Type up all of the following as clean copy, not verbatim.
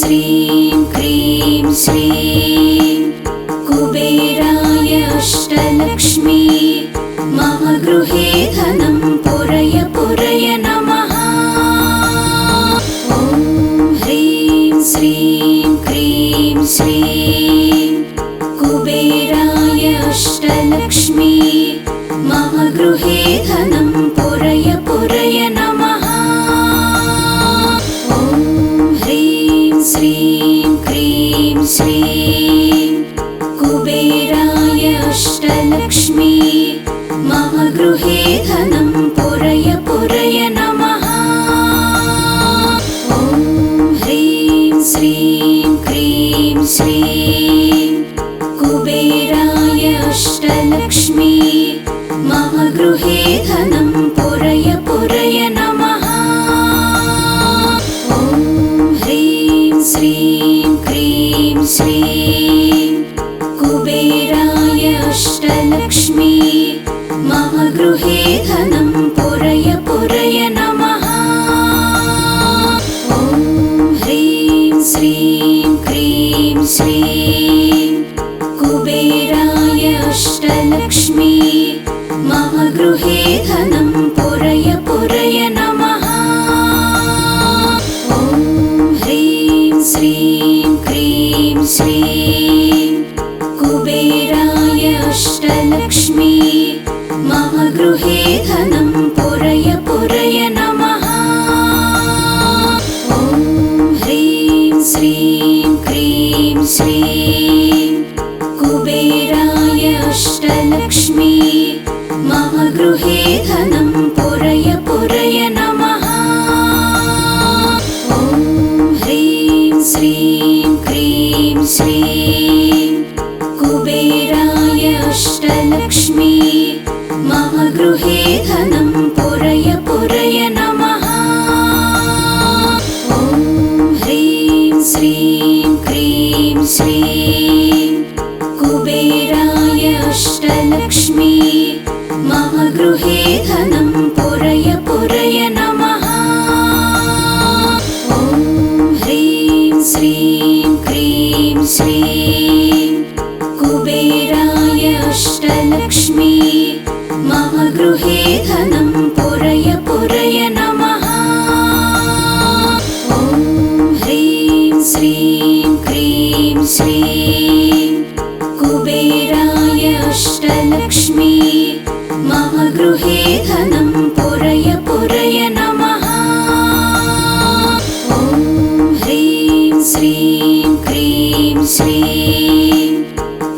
श्रीं क्रीं श्रीं कुबेराय अष्टलक्ष्मी मम गृहे धनं पुरय पुरय नमः। ॐ ह्रीं श्रीं क्रीं श्रीं कुबेराय अष्टलक्ष्मी मम गृहे धनं पुरय पुरय नमः। ॐ ह्रीं श्रीं क्रीं श्रीं कुबेराय अष्टलक्ष्मी मम गृहे धनं पुरय पुरय नमः। ॐ ह्रीं श्रीं क्रीं श्रीं कुबेराय अष्टलक्ष्मी मम गृहे धनं पुरय पुरय नमः। ॐ ह्रीं श्रीं क्रीं श्रीं कुबेराय अष्टलक्ष्मी मम गृहे धनं पुरय पुरय नमः। ॐ ह्रीं श्रीं क्रीं श्रीं कुबेराय अष्टलक्ष्मी मम गृहे धनं पुरय पुरय नमः। ॐ ह्रीं श्रीं क्रीं श्रीं कुबेराय अष्टलक्ष्मी मम गृहे धनं पुरय पुरय नमः। ॐ ह्रीं श्रीं क्रीं श्रीं कुबेराय अष्टलक्ष्मी मम गृहे धनं पुरय पुरय नमः। ॐ ह्रीं श्रीं क्रीं श्रीं कुबेराय अष्टलक्ष्मी मम गृहे धनं पुरय पुरय नमः। ॐ ह्रीं श्रीं क्रीं श्रीं कुबेराय अष्टलक्ष्मी मम गृहे धनं पुरय पुरय नमः। ॐ ह्रीं श्रीं क्रीं श्रीं कुबेराय अष्टलक्ष्मी मम गृहे धनं पुरय पुरय नमः। ॐ ह्रीं श्रीं क्रीं श्रीं कुबेराय अष्टलक्ष्मी मम गृहे धनं पुरय पुरय नमः। ॐ ह्रीं श्रीं क्रीं श्रीं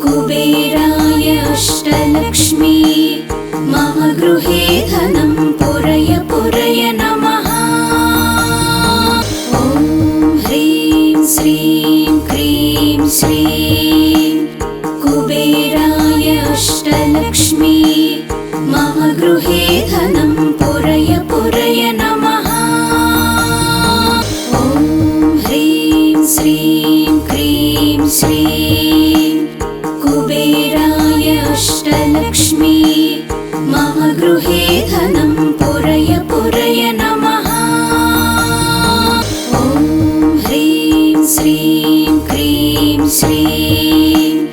कुबेराय अष्टलक्ष्मी मम गृहे धनं पुरय पुरय नमः। ॐ ह्रीं श्रीं क्रीं श्रीं कुबेराय अष्टलक्ष्मी मम गृहे धनं पुरय पुरय नमः। ॐ ह्रीं श्रीं क्रीं श्रीं कुबेराय अष्टलक्ष्मी मम गृहे धनं पुरय पुरय नमः। ॐ ह्रीं श्रीं क्रीं श्रीं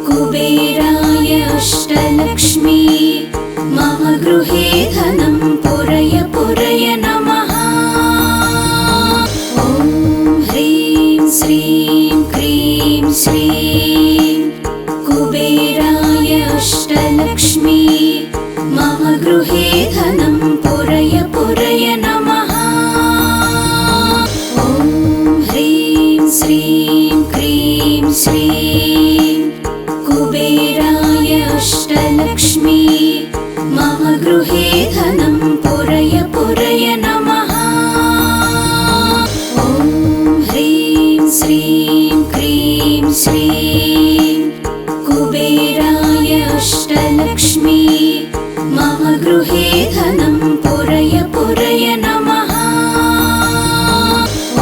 कुबेराय अष्टलक्ष्मी मम गृहे धनं पुरय पुरय नमः। ॐ ह्रीं श्रीं क्रीं श्रीं कुबेराय अष्टलक्ष्मी मम गृहे धनं पुरय पुरय नमः। ॐ ह्रीं श्रीं क्रीं श्रीं कुबेराय अष्टलक्ष्मी मम गृहे धनं पुरय पुरय नमः। ॐ ह्रीं श्रीं क्रीं श्रीं कुबेराय अष्टलक्ष्मी मम गृहे धनं पुरय पुरय नमः।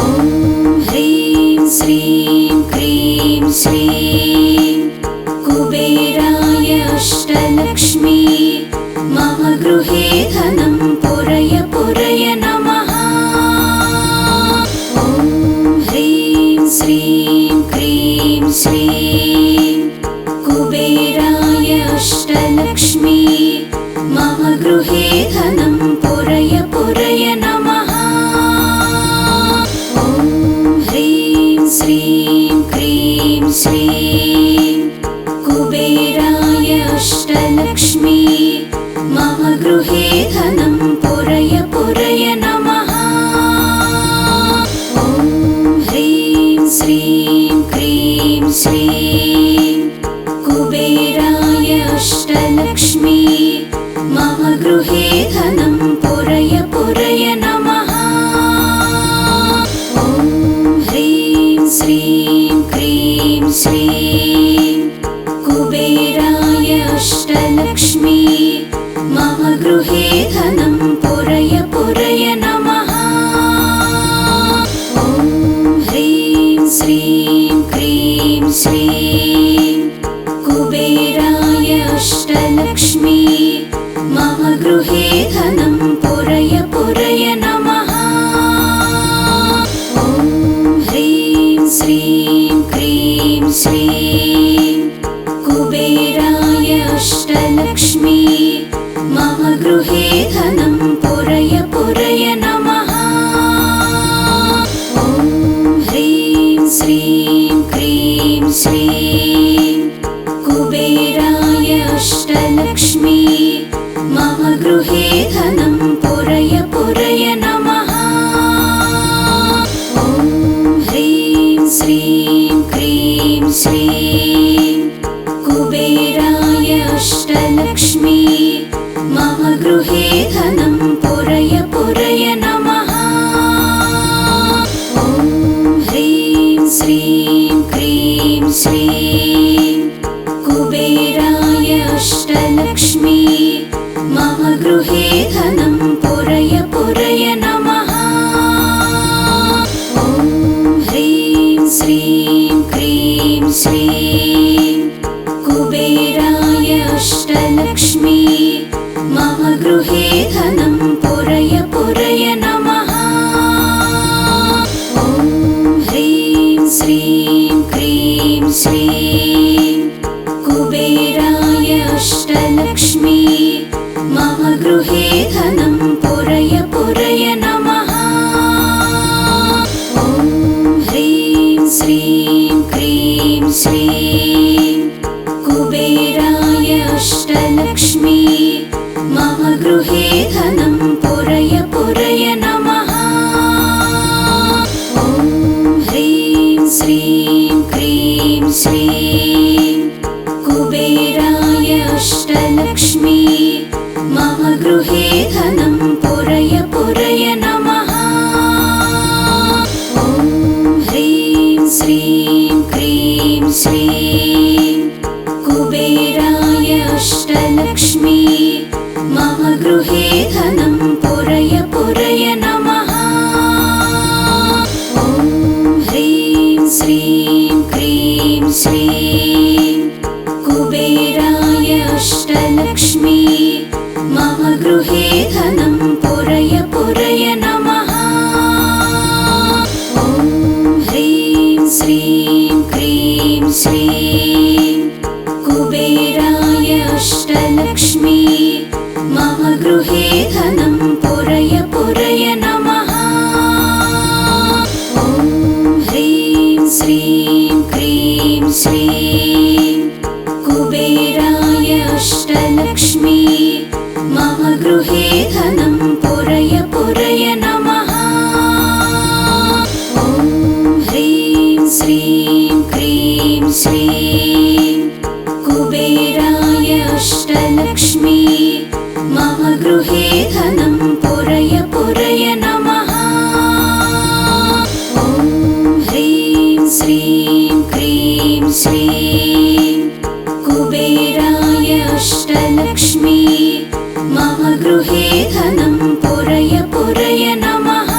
ॐ ह्रीं श्रीं क्रीं श्रीं कुबेराय अष्टलक्ष्मी मम गृहे धनं पुरय पुरय नमः। ॐ ह्रीं श्रीं क्रीं श्रीं कुबेराय अष्टलक्ष्मी मम गृहे धनं पुरय पुरय नमः। ॐ ह्रीं श्रीं क्रीं श्रीं कुबेराय अष्टलक्ष्मी मम गृहे धनं पुरय पुरय नमः। ॐ ह्रीं श्रीं क्रीं श्रीं कुबेराय अष्टलक्ष्मी मम गृहे धनं पुरय पुरय नमः। ॐ ह्रीं श्रीं क्रीं श्रीं कुबेराय अष्टलक्ष्मी मम गृहे धनं पुरय पुरय नमः। ॐ ह्रीं श्रीं क्रीं श्रीं कुबेराय अष्टलक्ष्मी मम गृहे धनं पुरय पुरय नमः। ॐ ह्रीं श्रीं क्रीं श्रीं कुबेराय अष्टलक्ष्मी मम गृहे धनं पुरय पुरय नमः। ॐ ह्रीं श्रीं क्रीं श्रीं कुबेराय अष्टलक्ष्मी मम गृहे धनं पुरय पुरय नमः। ॐ ह्रीं श्रीं क्रीं श्रीं कुबेराय अष्टलक्ष्मी मम गृहे धनं पुरय पुरय नमः। ॐ ह्रीं श्रीं क्रीं श्रीं कुबेराय अष्टलक्ष्मी मम गृहे धनं पुरय पुरय नमः। ॐ ह्रीं श्रीं क्रीं श्रीं कुबेराय अष्टलक्ष्मी मम गृहे धनं पुरय पुरय नमः। ॐ ह्रीं श्रीं क्रीं श्रीं कुबेराय अष्टलक्ष्मी मम गृहे धनं पुरय पुरय नमः। ॐ ह्रीं श्रीं क्रीं श्रीं कुबेराय अष्टलक्ष्मी मम गृहे धनं पुरय पुरय नमः। ॐ ह्रीं श्रीं क्रीं श्रीं कुबेराय अष्टलक्ष्मी मम गृहे धनं पुरय पुरय नमः। ॐ ह्रीं श्रीं क्रीं श्रीं कुबेराय अष्टलक्ष्मी मम गृहे धनं पुरय पुरय नमः। ॐ ह्रीं श्रीं क्रीं श्रीं कुबेराय अष्टलक्ष्मी मम गृहे धनं पुरय पुरय नमः। ॐ ह्रीं श्रीं क्रीं श्रीं कुबेराय अष्टलक्ष्मी मम गृहे धनं पुरय पुरय नमः। ॐ ह्रीं श्रीं क्रीं श्रीं कुबेराय अष्टलक्ष्मी मम गृहे धनं पुरय पुरय नमः। ॐ ह्रीं श्रीं क्रीं श्रीं कुबेराय अष्टलक्ष्मी मम गृहे धनं पुरय पुरय नमः।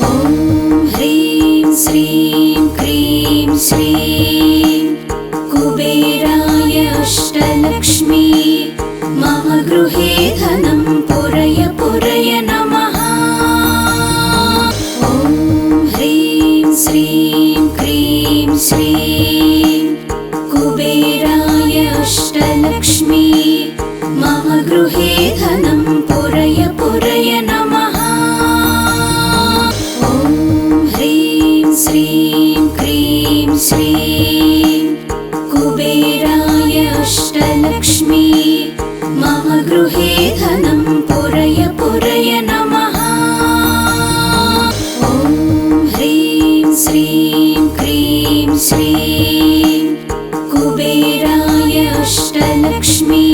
ॐ ह्रीं श्रीं क्रीं श्रीं कुबेराय अष्टलक्ष्मी मम गृहे धनं पुरय पुरय नमः। ॐ ह्रीं श्रीं क्रीं श्रीं कुबेराय अष्टलक्ष्मी मम गृहे धनं पुरय पुरय नमः। ॐ ह्रीं श्रीं क्रीं श्रीं कुबेराय अष्टलक्ष्मी मम गृहे धनं पुरय पुरय नमः। ॐ ह्रीं श्रीं क्रीं श्रीं कुबेराय अष्टलक्ष्मी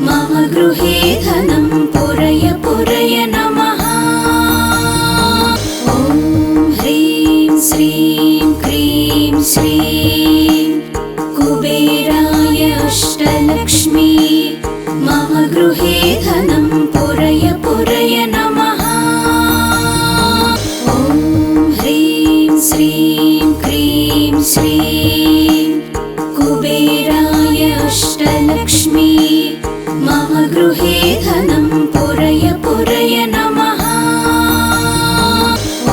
मम गृहे धनं पुरय पुरय नमः। ॐ ह्रीं श्रीं क्रीं श्रीं कुबेराय अष्टलक्ष्मी मम गृहे धनं पुरय पुरय नमः। ॐ ह्रीं श्रीं क्रीं श्रीं कुबेराय अष्टलक्ष्मी मम गृहे धनं पुरय पुरय नमः।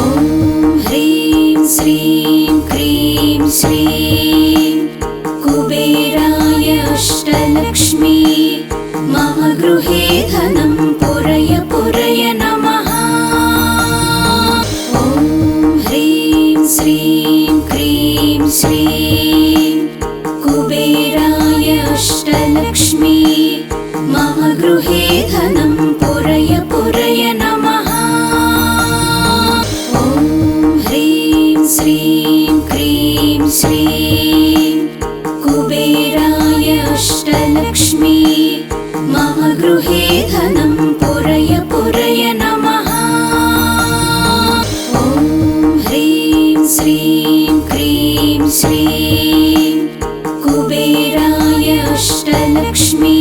ॐ ह्रीं श्रीं क्रीं श्रीं कुबेराय अष्टलक्ष्मी मम गृहे धनं पुरय पुरय नमः। ॐ ह्रीं श्रीं क्रीं श्रीं कुबेराय अष्टलक्ष्मी मम गृहे धनं पुरय पुरय नमः। ॐ ह्रीं श्रीं क्रीं श्रीं कुबेराय अष्टलक्ष्मी मम गृहे धनं पुरय पुरय नमः। ॐ ह्रीं श्रीं क्रीं श्रीं कुबेराय अष्टलक्ष्मी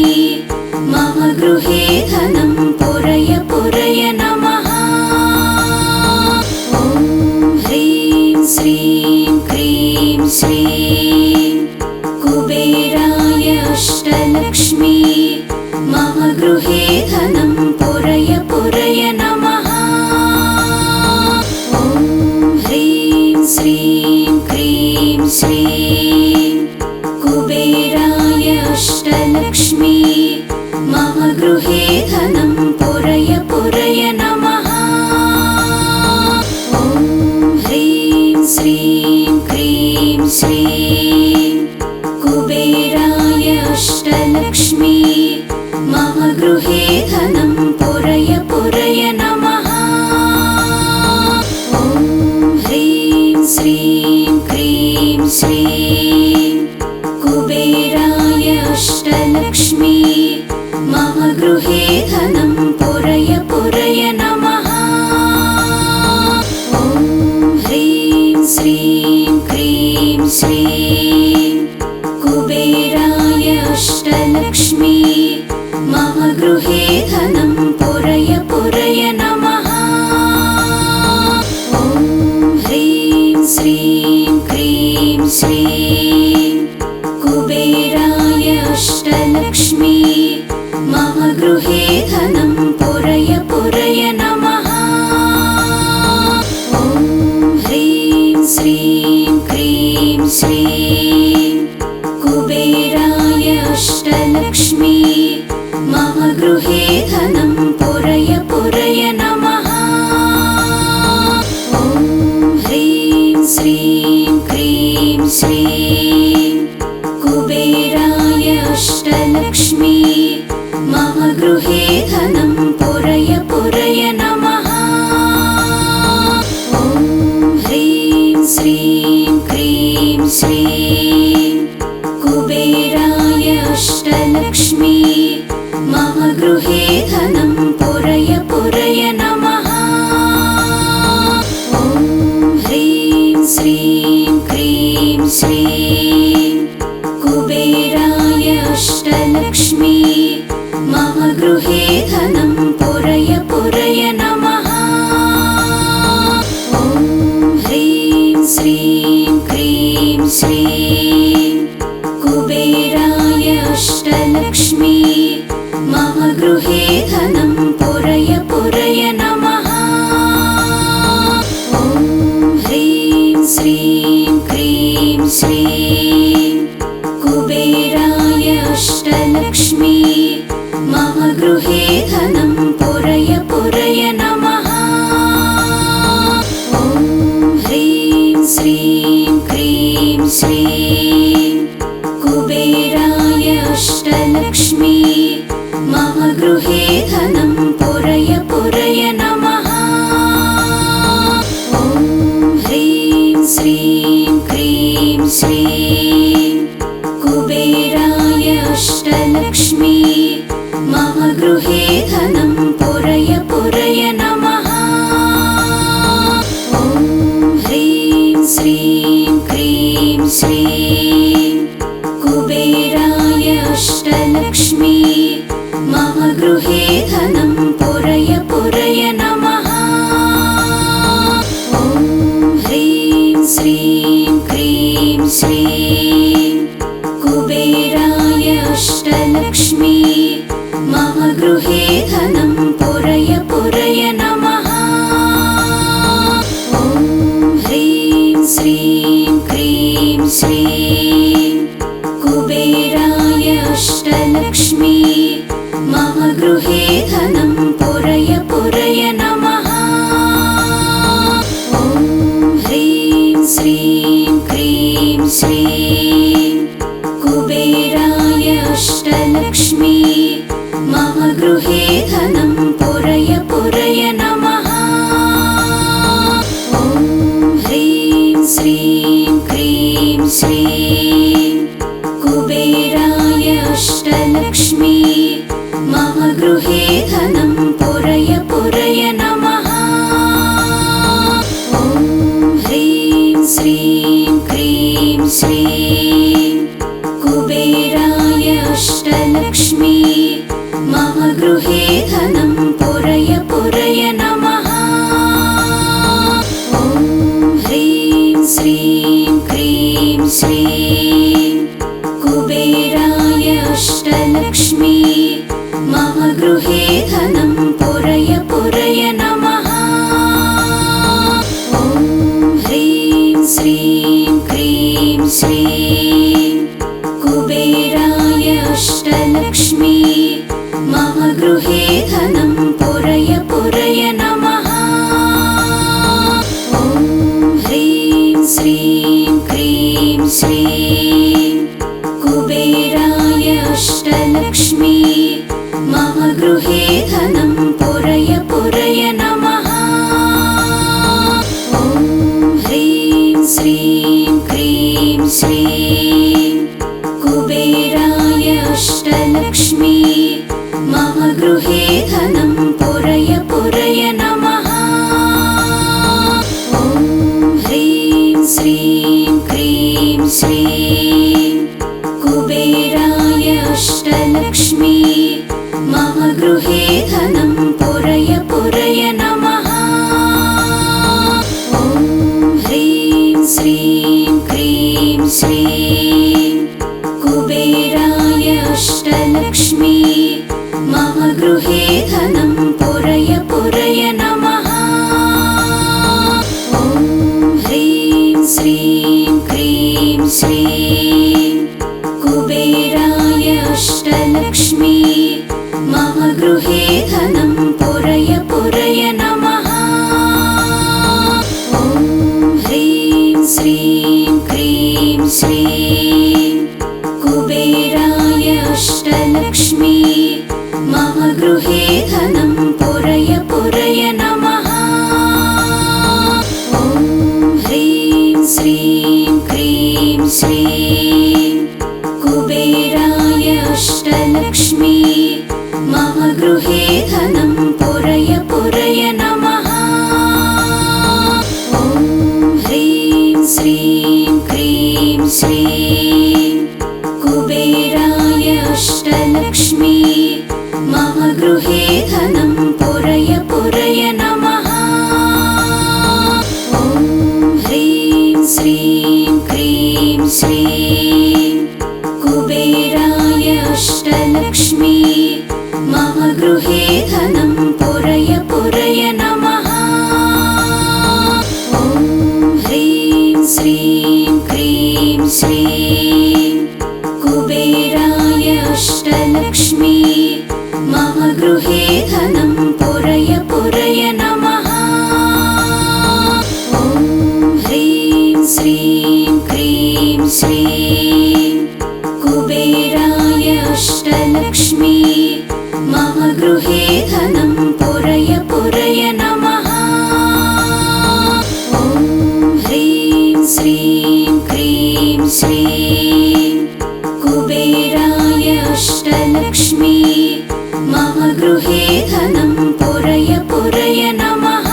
मम गृहे धनं पुरय पुरय नमः। ॐ ह्रीं श्रीं क्रीं श्रीं कुबेराय अष्टलक्ष्मी मम गृहे धनं पुरय पुरय नमः। ॐ ह्रीं श्रीं क्रीं श्रीं कुबेराय अष्टलक्ष्मी मम गृहे धनं पुरय पुरय नमः। ॐ ह्रीं श्रीं क्रीं श्रीं कुबेराय अष्टलक्ष्मी मम गृहे धनं पुरय पुरय नमः। ॐ ह्रीं श्रीं क्रीं श्रीं कुबेराय अष्टलक्ष्मी मम गृहे धनं पुरय पुरय नमः। ॐ ह्रीं श्रीं क्रीं श्रीं कुबेराय अष्टलक्ष्मी मम गृहे धनं पुरय पुरय नमः। ॐ ह्रीं श्रीं क्रीं श्रीं कुबेराय अष्टलक्ष्मी मम गृहे धनं पुरय पुरय नमः। ॐ ह्रीं श्रीं क्रीं श्रीं कुबेराय अष्टलक्ष्मी मम गृहे धनं पुरय पुरय नमः। ॐ ह्रीं श्रीं क्रीं श्रीं कुबेराय अष्टलक्ष्मी मम गृहे धनं पुरय पुरय नमः। ॐ ह्रीं श्रीं क्रीं श्रीं कुबेराय अष्टलक्ष्मी मम गृहे धनं पुरय पुरय नमः। ॐ ह्रीं श्रीं क्रीं श्रीं कुबेराय अष्टलक्ष्मी मम गृहे धनं पुरय पुरय नमः। ॐ ह्रीं श्रीं क्रीं श्रीं कुबेराय अष्टलक्ष्मी मम गृहे धनं पुरय पुरय नमः। ॐ ह्रीं श्रीं क्रीं श्रीं कुबेराय अष्टलक्ष्मी मम गृहे धनं पुरय पुरय नमः। ॐ ह्रीं श्रीं क्रीं श्रीं कुबेराय अष्टलक्ष्मी मम गृहे धनं पुरय पुरय नमः। ॐ ह्रीं श्रीं क्रीं श्रीं कुबेराय अष्टलक्ष्मी मम गृहे धनं पुरय पुरय नमः। ॐ ह्रीं श्रीं क्रीं श्रीं कुबेराय अष्टलक्ष्मी मम गृहे धनं पुरय पुरय नमः। ॐ ह्रीं श्रीं क्रीं श्रीं कुबेराय अष्टलक्ष्मी मम गृहे धनं पुरय पुरय नमः। ॐ ह्रीं श्रीं क्रीं श्रीं कुबेराय अष्टलक्ष्मी मम गृहे धनं पुरय पुरय नमः। ॐ ह्रीं श्रीं क्रीं श्रीं कुबेराय अष्टलक्ष्मी मम गृहे धनं पुरय पुरय नमः। ॐ ह्रीं श्रीं क्रीं श्रीं कुबेराय अष्टलक्ष्मी मम गृहे धनं पुरय पुरय नमः। ॐ ह्रीं श्रीं क्रीं श्रीं कुबेराय अष्टलक्ष्मी मम गृहे धनं पुरय पुरय नमः। ॐ ह्रीं श्रीं क्रीं श्रीं कुबेराय अष्टलक्ष्मी मम गृहे धनं पुरय पुरय नमः। ॐ ह्रीं श्रीं क्रीं श्रीं कुबेराय अष्टलक्ष्मी मम गृहे धनं पुरय पुरय नमः। ॐ ह्रीं श्रीं क्रीं श्रीं कुबेराय अष्टलक्ष्मी मम गृहे धनं पुरय पुरय नमः। ॐ ह्रीं श्रीं क्रीं श्रीं कुबेराय अष्टलक्ष्मी मम गृहे धनं पुरय पुरय नमः। ॐ ह्रीं श्रीं क्रीं श्रीं कुबेराय अष्टलक्ष्मी मम गृहे धनं पुरय पुरय नमः। ॐ ह्रीं श्रीं क्रीं श्रीं कुबेराय अष्टलक्ष्मी मम गृहे धनं पुरय पुरय नमः। ॐ ह्रीं श्रीं क्रीं श्रीं कुबेराय अष्टलक्ष्मी मम गृहे धनं पुरय पुरय नमः। ॐ ह्रीं श्रीं क्रीं श्रीं कुबेराय अष्टलक्ष्मी मम गृहे धनं पुरय पुरय नमः। ॐ ह्रीं श्रीं क्रीं श्रीं कुबेराय अष्टलक्ष्मी मम गृहे धनं पुरय पुरय नमः। ॐ ह्रीं श्रीं क्रीं श्रीं कुबेराय अष्टलक्ष्मी मम गृहे धनं पुरय पुरय नमः। ॐ ह्रीं श्रीं क्रीं श्रीं कुबेराय अष्टलक्ष्मी मम गृहे धनं पुरय पुरय नमः। ॐ ह्रीं श्रीं क्रीं श्रीं कुबेराय अष्टलक्ष्मी मम गृहे धनं पुरय पुरय नमः। ॐ ह्रीं श्रीं क्रीं श्रीं कुबेराय अष्टलक्ष्मी मम गृहे धनं पुरय पुरय नमः। ॐ ह्रीं श्रीं क्रीं श्रीं कुबेराय अष्टलक्ष्मी मम गृहे धनं पुरय पुरय नमः।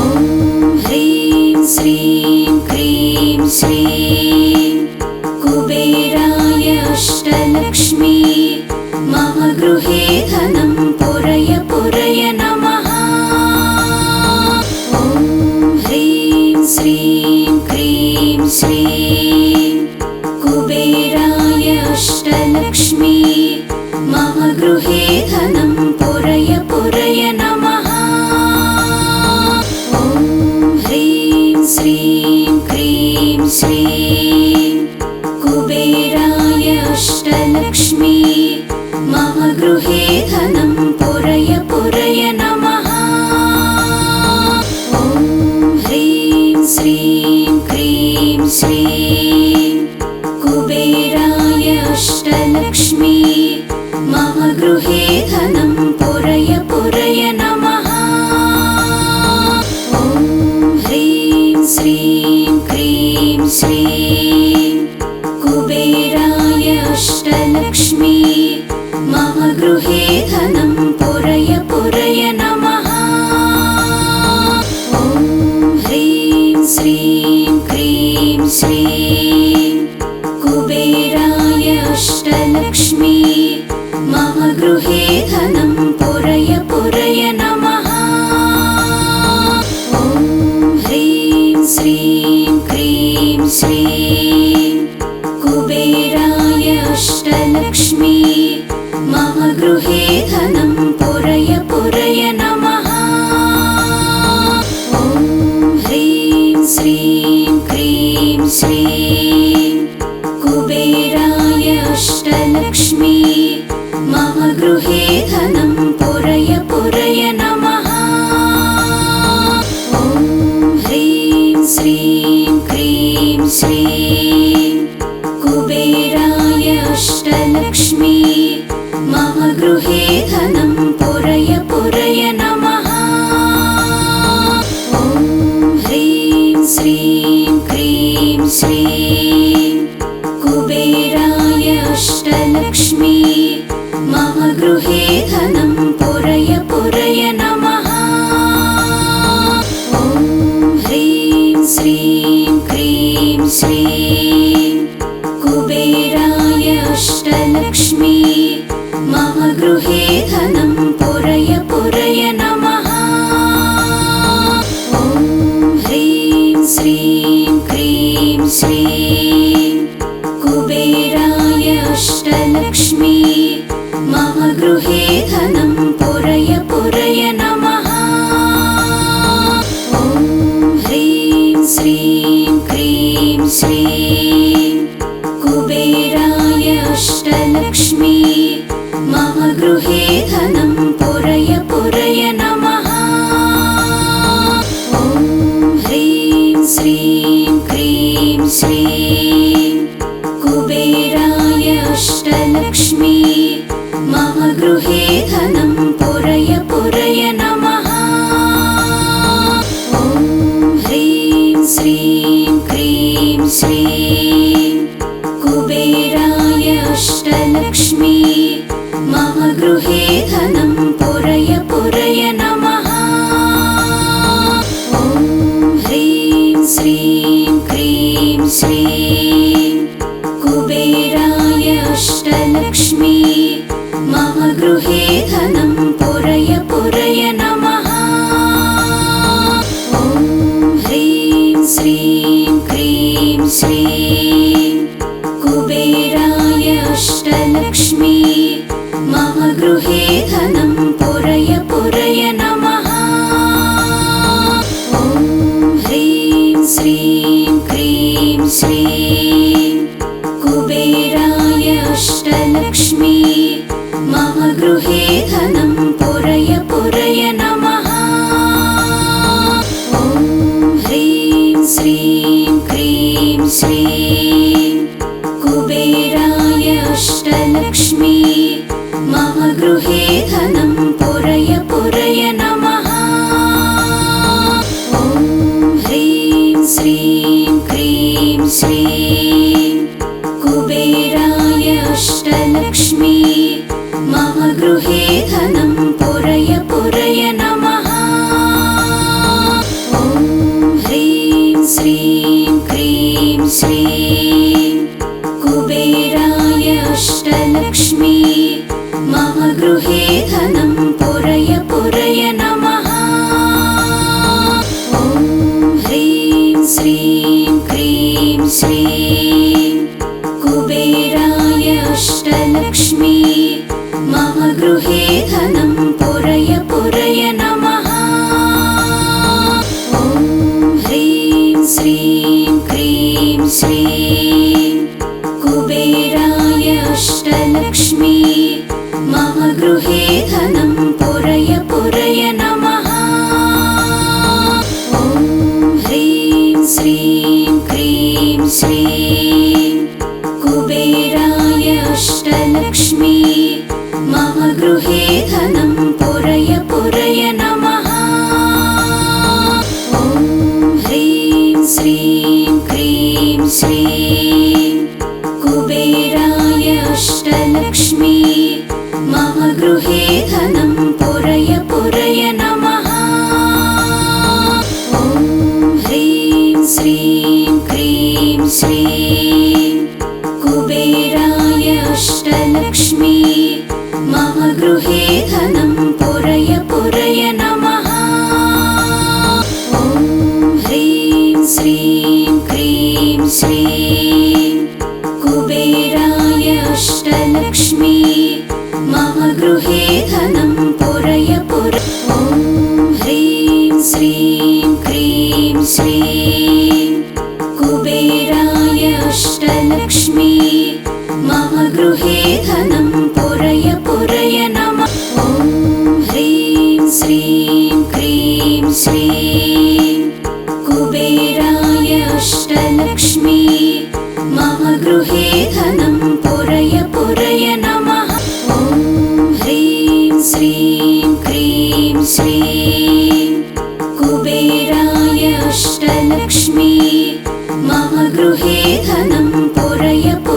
ॐ ह्रीं श्रीं क्रीं श्रीं कुबेराय अष्टलक्ष्मी मम गृहे धनं पुरय पुरय नमः। ॐ ह्रीं श्रीं क्रीं श्रीं कुबेराय अष्टलक्ष्मी मम गृहे धनं पुरय पुरय नमः। ॐ ह्रीं श्रीं क्रीं श्रीं कुबेराय अष्टलक्ष्मी मम गृहे धनं पुरय पुरय नमः। ॐ ह्रीं श्रीं क्रीं श्रीं कुबेराय अष्टलक्ष्मी मम गृहे धनं पुरय पुरय नमः। ॐ ह्रीं श्रीं क्रीं श्रीं कुबेराय अष्टलक्ष्मी मम गृहे धनं पुरय पुरय नमः। ॐ ह्रीं श्रीं क्रीं श्रीं कुबेराय अष्टलक्ष्मी मम गृहे धनं पुरय पुरय नमः। ॐ ह्रीं श्रीं क्रीं श्रीं कुबेराय अष्टलक्ष्मी मम गृहे धनं पुरय पुरय नमः। ॐ ह्रीं श्रीं क्रीं श्रीं कुबेराय अष्टलक्ष्मी मम गृहे धनं पुरय पुरय नमः। ॐ ह्रीं श्रीं क्रीं श्रीं कुबेराय अष्टलक्ष्मी मम गृहे धनं पुरय पुरय नमः। ॐ ह्रीं श्रीं क्रीं श्रीं कुबेराय अष्टलक्ष्मी मम गृहे धनं पुरय पुरय नमः। ॐ ह्रीं श्रीं क्रीं श्रीं कुबेराय अष्टलक्ष्मी मम गृहे धनं पुरय पुरय नमः। ॐ ह्रीं श्रीं क्रीं श्रीं कुबेराय अष्टलक्ष्मी मम गृहे धनं पुरय पुरय नमः। ॐ ह्रीं श्रीं क्रीं श्रीं कुबेराय अष्टलक्ष्मी मम गृहे धनं पुरय पुरय नमः। ॐ ह्रीं श्रीं क्रीं श्रीं कुबेराय अष्टलक्ष्मी मम गृहे धनं पुरय पुरय नमः। ॐ ह्रीं श्रीं क्रीं श्रीं कुबेराय अष्टलक्ष्मी मम गृहे धनं पुरय पुरय नमः। ॐ ह्रीं श्रीं क्रीं श्रीं कुबेराय अष्टलक्ष्मी मम गृहे धनं पुरय पुरय नमः। ॐ ह्रीं श्रीं क्रीं श्रीं कुबेराय अष्टलक्ष्मी मम गृहे धनं पुरय पुरय नमः। ॐ ह्रीं श्रीं क्रीं श्रीं कुबेराय अष्टलक्ष्मी मम गृहे धनं पुरय पुरय नमः। ॐ ह्रीं श्रीं क्रीं श्रीं कुबेराय अष्टलक्ष्मी मम गृहे धनं पुरय पुरय नमः। ॐ ह्रीं श्रीं क्रीं श्रीं कुबेराय अष्टलक्ष्मी मम गृहे धनं पुरय पुरय नमः। ॐ ह्रीं श्रीं क्रीं श्रीं कुबेराय अष्टलक्ष्मी मम गृहे धनं पुरय पुरय नमः। ॐ ह्रीं श्रीं क्रीं श्रीं कुबेराय अष्टलक्ष्मी मम गृहे धनं पुरय पुरय नमः। ॐ ह्रीं श्रीं क्रीं श्रीं कुबेराय अष्टलक्ष्मी मम गृहे धनं पुरय पुरय नमः। ॐ ह्रीं श्रीं क्रीं श्रीं कुबेराय अष्टलक्ष्मी मम गृहे धनं पुरय पुरय नमः। ॐ ह्रीं श्रीं क्रीं श्रीं कुबेराय अष्टलक्ष्मी मम गृहे धनं पुरय पुरय नमः। ॐ ह्रीं श्रीं क्रीं श्रीं कुबेराय अष्टलक्ष्मी मम गृहे धनं पुरय पुरय नमः। ॐ ह्रीं श्रीं क्रीं श्रीं कुबेराय अष्टलक्ष्मी मम गृहे धनं पुरय पुरय। ॐ ह्रीं श्रीं क्रीं श्रीं कुबेराय अष्टलक्ष्मी मम गृहे धनं पुरय पुरय नमः। ॐ ह्रीं श्रीं क्रीं श्रीं कुबेराय अष्टलक्ष्मी मम गृहे धनं पुरय पुरय नमः। ॐ ह्रीं श्रीं क्रीं श्रीं कुबेराय अष्टलक्ष्मी मम गृहे